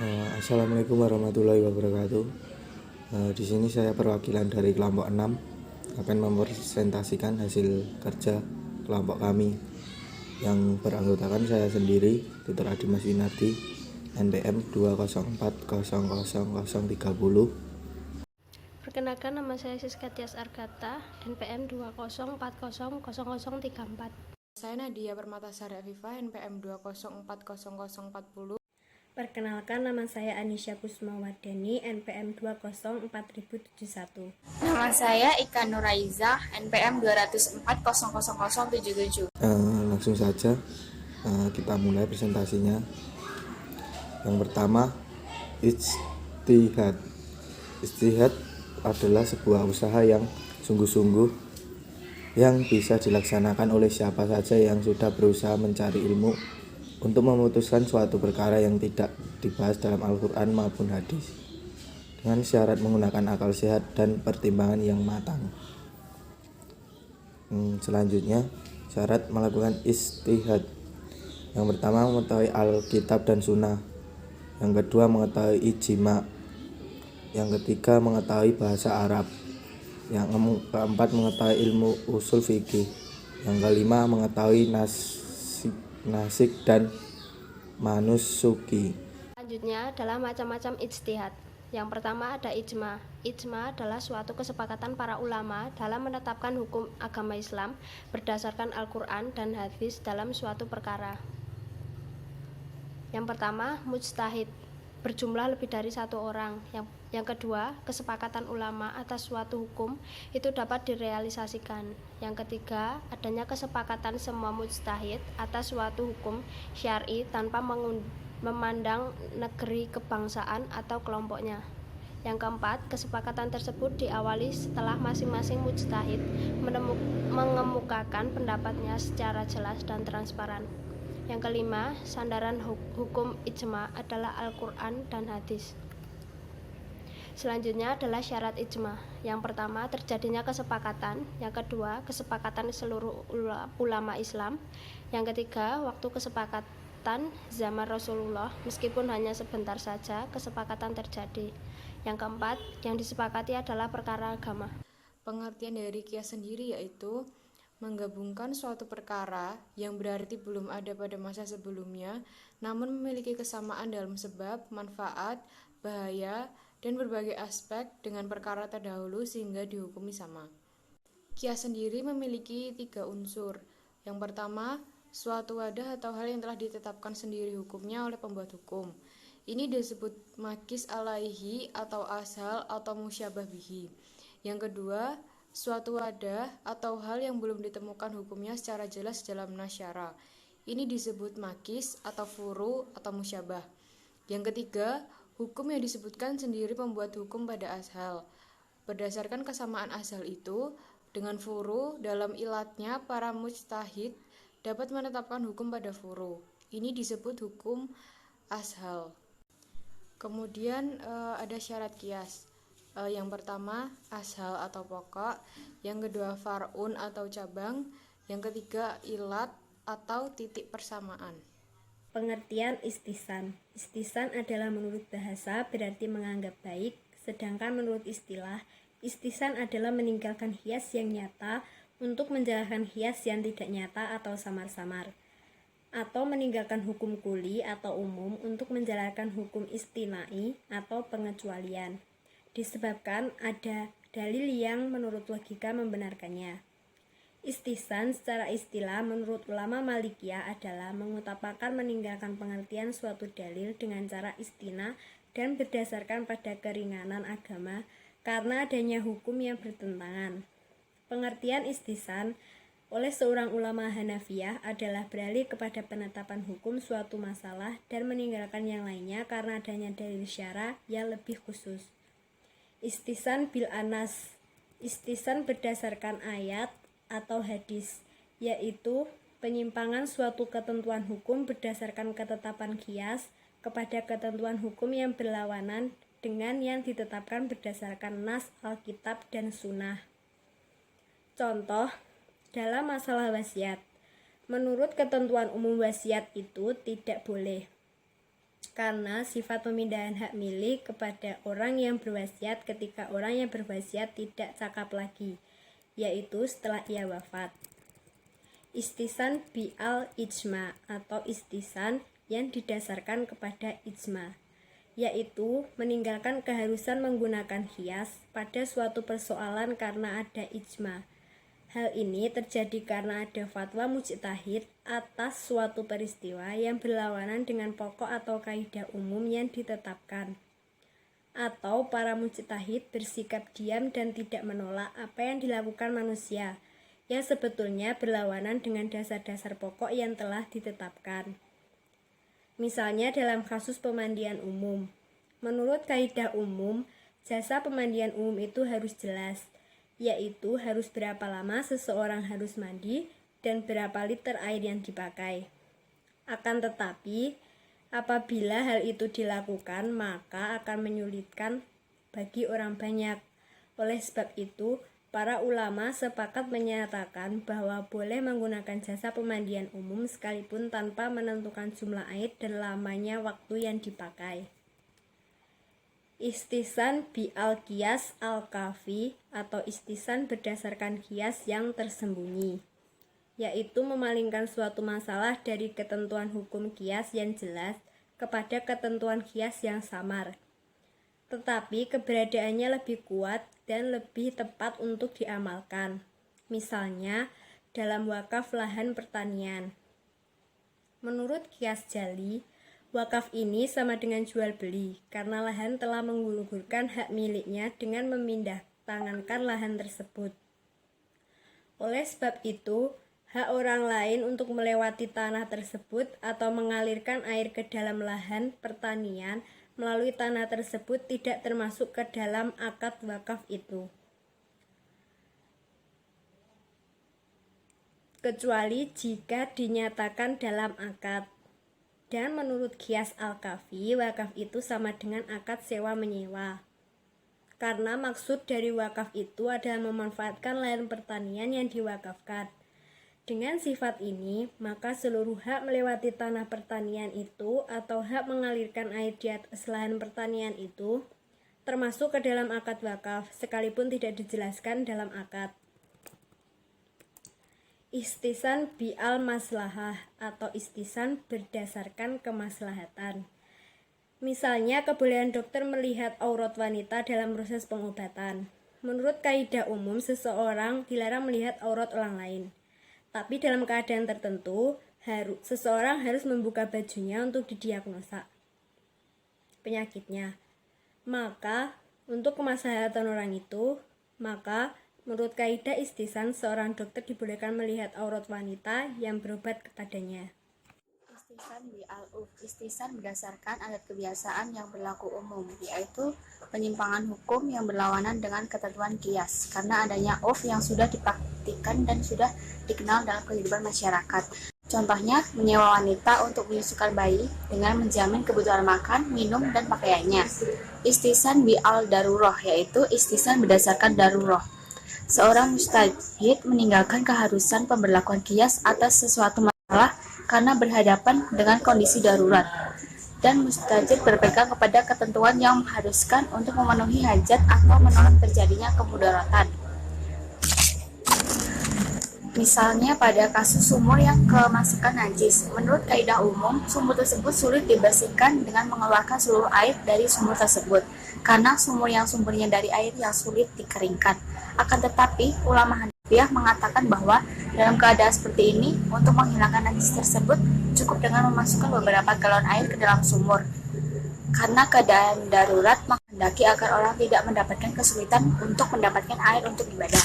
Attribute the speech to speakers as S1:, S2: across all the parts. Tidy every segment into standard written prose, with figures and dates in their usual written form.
S1: Assalamualaikum warahmatullahi wabarakatuh. Di sini saya perwakilan dari kelompok 6 akan mempresentasikan hasil kerja kelompok kami yang beranggotakan saya sendiri, Tutor Adimas Winardi, NPM 204000030.
S2: Perkenalkan, nama saya Siska Tias Argata, NPM 204000034.
S3: Saya Nadia Permatasari Afifah, NPM 2040040.
S4: Perkenalkan, nama saya Anisha Kusmawardani, NPM 204.071.
S5: Nama saya Ika Nuraiza, NPM 204.00077.
S1: Langsung saja kita mulai presentasinya. Yang pertama, ijtihad. Ijtihad adalah sebuah usaha yang sungguh-sungguh yang bisa dilaksanakan oleh siapa saja yang sudah berusaha mencari ilmu untuk memutuskan suatu perkara yang tidak dibahas dalam Al-Quran maupun hadis, dengan syarat menggunakan akal sehat dan pertimbangan yang matang. Selanjutnya, syarat melakukan ijtihad. Yang pertama, mengetahui Alkitab dan Sunnah. Yang kedua, mengetahui ijma. Yang ketiga, mengetahui bahasa Arab. Yang keempat, mengetahui ilmu usul fikih. Yang kelima, mengetahui nasik dan manusuki.
S2: Selanjutnya adalah macam-macam ijtihad. Yang pertama ada ijma. Ijma adalah suatu kesepakatan para ulama dalam menetapkan hukum agama Islam berdasarkan Al-Quran dan hadis dalam suatu perkara. Yang pertama, mujtahid, berjumlah lebih dari satu orang. Yang kedua, kesepakatan ulama atas suatu hukum itu dapat direalisasikan. Yang ketiga, adanya kesepakatan semua mujtahid atas suatu hukum syar'i tanpa memandang negeri, kebangsaan, atau kelompoknya. Yang keempat, kesepakatan tersebut diawali setelah masing-masing mujtahid mengemukakan pendapatnya secara jelas dan transparan. Yang kelima, sandaran hukum ijma adalah Al-Quran dan hadis. Selanjutnya adalah syarat ijma. Yang pertama, terjadinya kesepakatan. Yang kedua, kesepakatan seluruh ulama Islam. Yang ketiga, waktu kesepakatan zaman Rasulullah, meskipun hanya sebentar saja kesepakatan terjadi. Yang keempat, yang disepakati adalah perkara agama.
S3: Pengertian dari kias sendiri yaitu menggabungkan suatu perkara yang berarti belum ada pada masa sebelumnya, namun memiliki kesamaan dalam sebab, manfaat, bahaya, dan berbagai aspek dengan perkara terdahulu sehingga dihukumi sama. Kias sendiri memiliki 3 unsur. Yang pertama, suatu wadah atau hal yang telah ditetapkan sendiri hukumnya oleh pembuat hukum. Ini disebut makis alaihi atau ashal atau musyabah bihi. Yang kedua, suatu wadah atau hal yang belum ditemukan hukumnya secara jelas dalam nasyara. Ini disebut makis atau furu atau musyabah. Yang ketiga, hukum yang disebutkan sendiri pembuat hukum pada ashal. Berdasarkan kesamaan ashal itu, dengan furu dalam ilatnya para mujtahid dapat menetapkan hukum pada furu. Ini disebut hukum ashal. Kemudian ada syarat kias. Yang pertama, ashal atau pokok. Yang kedua, far'un atau cabang. Yang ketiga, ilat atau titik persamaan.
S4: Pengertian istisan. Istisan adalah menurut bahasa berarti menganggap baik, sedangkan menurut istilah, istisan adalah meninggalkan hias yang nyata untuk menjalankan hias yang tidak nyata atau samar-samar, atau meninggalkan hukum kuli atau umum untuk menjalankan hukum istinai atau pengecualian, disebabkan ada dalil yang menurut logika membenarkannya. Istisan secara istilah menurut ulama Malikiyah adalah mengutamakan meninggalkan pengertian suatu dalil dengan cara istina dan berdasarkan pada keringanan agama karena adanya hukum yang bertentangan. Pengertian istisan oleh seorang ulama Hanafiyah adalah beralih kepada penetapan hukum suatu masalah dan meninggalkan yang lainnya karena adanya dalil syara yang lebih khusus. Istisan bil anas. Istisan berdasarkan ayat atau hadis, yaitu penyimpangan suatu ketentuan hukum berdasarkan ketetapan kias kepada ketentuan hukum yang berlawanan dengan yang ditetapkan berdasarkan nas Alkitab dan Sunnah. Contoh, dalam masalah wasiat, menurut ketentuan umum wasiat itu tidak boleh. karena sifat pemindahan hak milik kepada orang yang berwasiat ketika orang yang berwasiat tidak cakap lagi, yaitu setelah ia wafat. Istisan bi'al ijma atau istisan yang didasarkan kepada ijma, yaitu meninggalkan keharusan menggunakan qiyas pada suatu persoalan karena ada ijma. Hal ini terjadi karena ada fatwa mujtahid atas suatu peristiwa yang berlawanan dengan pokok atau kaidah umum yang ditetapkan. Atau para mujtahid bersikap diam dan tidak menolak apa yang dilakukan manusia, yang sebetulnya berlawanan dengan dasar-dasar pokok yang telah ditetapkan. Misalnya dalam kasus pemandian umum. Menurut kaidah umum, jasa pemandian umum itu harus jelas, yaitu harus berapa lama seseorang harus mandi dan berapa liter air yang dipakai. Akan tetapi, apabila hal itu dilakukan, maka akan menyulitkan bagi orang banyak. Oleh sebab itu, para ulama sepakat menyatakan bahwa boleh menggunakan jasa pemandian umum sekalipun tanpa menentukan jumlah air dan lamanya waktu yang dipakai. Istisan bi'al qiyas al-kafi atau istisan berdasarkan qiyas yang tersembunyi, yaitu memalingkan suatu masalah dari ketentuan hukum qiyas yang jelas kepada ketentuan qiyas yang samar, tetapi keberadaannya lebih kuat dan lebih tepat untuk diamalkan. Misalnya dalam wakaf lahan pertanian. Menurut qiyas jali, wakaf ini sama dengan jual beli karena lahan telah menggugurkan hak miliknya dengan memindah tangankan lahan tersebut. Oleh sebab itu, hak orang lain untuk melewati tanah tersebut atau mengalirkan air ke dalam lahan pertanian melalui tanah tersebut tidak termasuk ke dalam akad wakaf itu, kecuali jika dinyatakan dalam akad. Dan menurut qiyas al-kafi, wakaf itu sama dengan akad sewa-menyewa. Karena maksud dari wakaf itu adalah memanfaatkan lahan pertanian yang diwakafkan. Dengan sifat ini, maka seluruh hak melewati tanah pertanian itu atau hak mengalirkan air di atas lahan pertanian itu termasuk ke dalam akad wakaf, sekalipun tidak dijelaskan dalam akad. Istisan bi'al maslahah atau istisan berdasarkan kemaslahatan. Misalnya kebolehan dokter melihat aurat wanita dalam proses pengobatan. Menurut kaidah umum, seseorang dilarang melihat aurat orang lain. Tapi dalam keadaan tertentu, seseorang harus membuka bajunya untuk didiagnosa penyakitnya. Maka, untuk kemaslahatan orang itu, maka menurut kaidah istisan, seorang dokter dibolehkan melihat aurat wanita yang berobat kepadanya.
S5: Istisan bi'al-urf, istisan berdasarkan adat kebiasaan yang berlaku umum, yaitu penyimpangan hukum yang berlawanan dengan ketentuan qiyas, karena adanya urf yang sudah dipraktikkan dan sudah dikenal dalam kehidupan masyarakat. Contohnya, menyewa wanita untuk menyusukan bayi dengan menjamin kebutuhan makan, minum, dan pakaiannya. Istisan bi'al daruroh, yaitu istisan berdasarkan daruroh. Seorang mujtahid meninggalkan keharusan pemberlakuan qiyas atas sesuatu masalah karena berhadapan dengan kondisi darurat, dan mujtahid berpegang kepada ketentuan yang mengharuskan untuk memenuhi hajat atau menolak terjadinya kemudaratan. Misalnya pada kasus sumur yang kemasukan najis, menurut kaidah umum, sumur tersebut sulit dibersihkan dengan mengeluarkan seluruh air dari sumur tersebut, karena sumur yang sumbernya dari air yang sulit dikeringkan. Akan tetapi, ulama Hanafiyah mengatakan bahwa dalam keadaan seperti ini, untuk menghilangkan najis tersebut, cukup dengan memasukkan beberapa galon air ke dalam sumur. Karena keadaan darurat menghendaki agar orang tidak mendapatkan kesulitan untuk mendapatkan air untuk ibadah.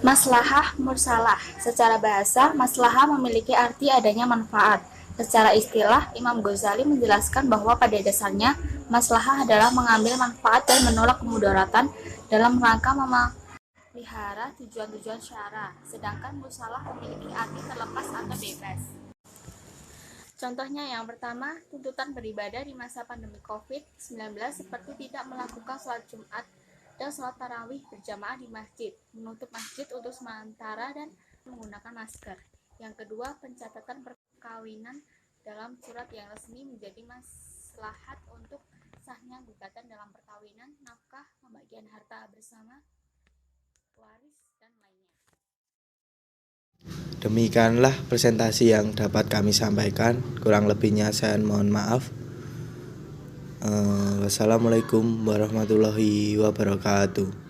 S5: Maslahah mursalah. Secara bahasa, maslahah memiliki arti adanya manfaat. Secara istilah, Imam Ghazali menjelaskan bahwa pada dasarnya, maslahah adalah mengambil manfaat dan menolak kemudaratan dalam rangka memelihara tujuan-tujuan syara. Sedangkan mursalah memiliki arti terlepas atau bebas. Contohnya yang pertama, tuntutan beribadah di masa pandemi COVID-19 seperti tidak melakukan sholat Jumat dan sholat tarawih berjamaah di masjid, menutup masjid untuk sementara dan menggunakan masker. Yang kedua, pencatatan perkawinan dalam surat yang resmi menjadi maslahat untuk sahnya gugatan dalam perkawinan, nafkah, pembagian harta bersama, waris, dan lainnya.
S1: Demikianlah presentasi yang dapat kami sampaikan. Kurang lebihnya saya mohon maaf. Wassalamualaikum warahmatullahi wabarakatuh.